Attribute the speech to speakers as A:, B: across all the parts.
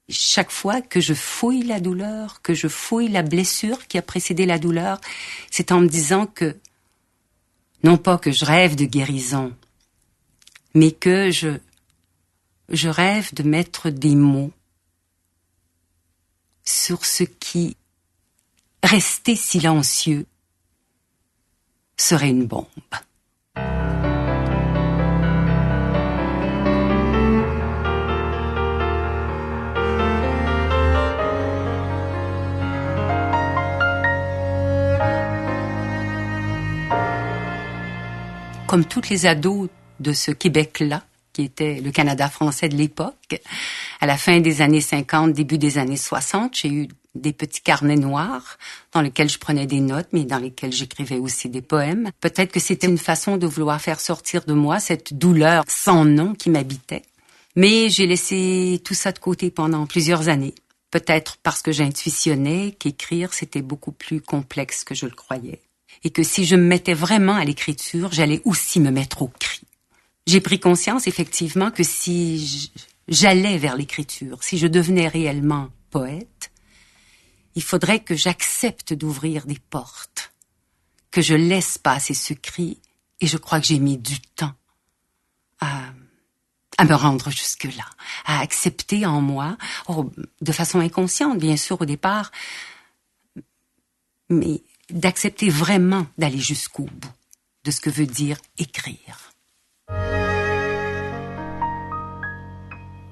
A: Chaque fois que je fouille la douleur, que je fouille la blessure qui a précédé la douleur, c'est en me disant que, non pas que je rêve de guérison, mais que je rêve de mettre des mots sur ce qui, resté silencieux, serait une bombe. Comme toutes les ados de ce Québec-là, qui était le Canada français de l'époque, à la fin des années 50, début des années 60, j'ai eu des petits carnets noirs dans lesquels je prenais des notes, mais dans lesquels j'écrivais aussi des poèmes. Peut-être que c'était une façon de vouloir faire sortir de moi cette douleur sans nom qui m'habitait. Mais j'ai laissé tout ça de côté pendant plusieurs années. Peut-être parce que j'intuitionnais qu'écrire, c'était beaucoup plus complexe que je le croyais. Et que si je me mettais vraiment à l'écriture, j'allais aussi me mettre au cri. J'ai pris conscience, effectivement, que si j'allais vers l'écriture, si je devenais réellement poète, il faudrait que j'accepte d'ouvrir des portes, que je laisse passer ce cri, et je crois que j'ai mis du temps à me rendre jusque-là, à accepter en moi, de façon inconsciente, bien sûr, au départ, mais d'accepter vraiment d'aller jusqu'au bout de ce que veut dire écrire.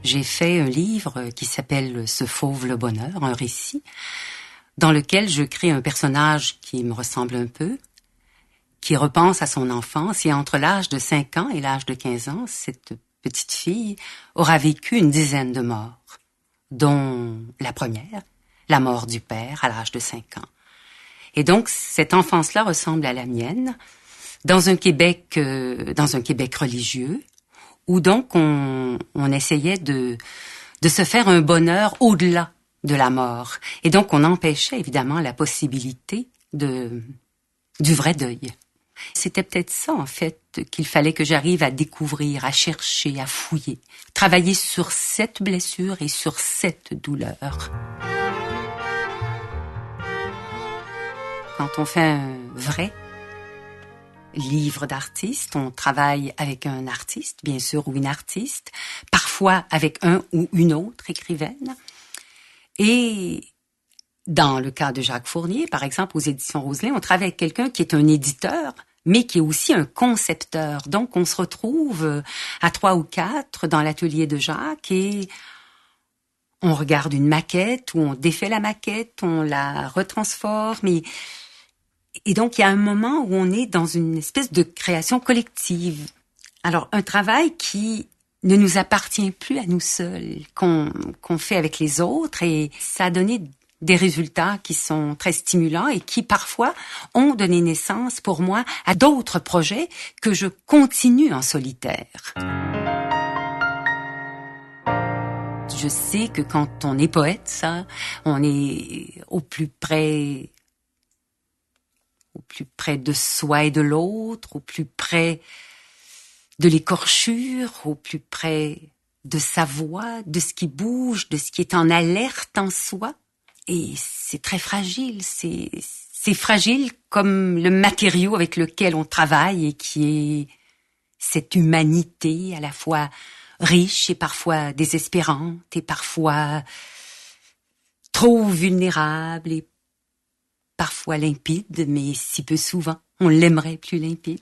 A: J'ai fait un livre qui s'appelle « Ce fauve le bonheur », un récit, dans lequel je crée un personnage qui me ressemble un peu, qui repense à son enfance, et entre l'âge de 5 ans et l'âge de 15 ans, cette petite fille aura vécu une dizaine de morts, dont la première, la mort du père à l'âge de 5 ans. Et donc, cette enfance-là ressemble à la mienne, dans un Québec religieux, où donc on essayait de se faire un bonheur au-delà de la mort. Et donc, on empêchait évidemment la possibilité du vrai deuil. C'était peut-être ça, en fait, qu'il fallait que j'arrive à découvrir, à chercher, à fouiller, travailler sur cette blessure et sur cette douleur. Quand on fait un vrai livre d'artiste, on travaille avec un artiste, bien sûr, ou une artiste, parfois avec un ou une autre écrivaine. Et dans le cas de Jacques Fournier, par exemple, aux éditions Roselin, on travaille avec quelqu'un qui est un éditeur, mais qui est aussi un concepteur. Donc, on se retrouve à 3 ou 4 dans l'atelier de Jacques et on regarde une maquette, ou on défait la maquette, on la retransforme. Et donc, il y a un moment où on est dans une espèce de création collective. Alors, un travail qui ne nous appartient plus à nous seuls, qu'on fait avec les autres, et ça a donné des résultats qui sont très stimulants et qui, parfois, ont donné naissance, pour moi, à d'autres projets que je continue en solitaire. Je sais que quand on est poète, on est au plus près de soi et de l'autre, au plus près de l'écorchure, au plus près de sa voix, de ce qui bouge, de ce qui est en alerte en soi. Et c'est très fragile, c'est fragile comme le matériau avec lequel on travaille et qui est cette humanité à la fois riche et parfois désespérante et parfois trop vulnérable et parfois limpide, mais si peu souvent. On l'aimerait plus limpide.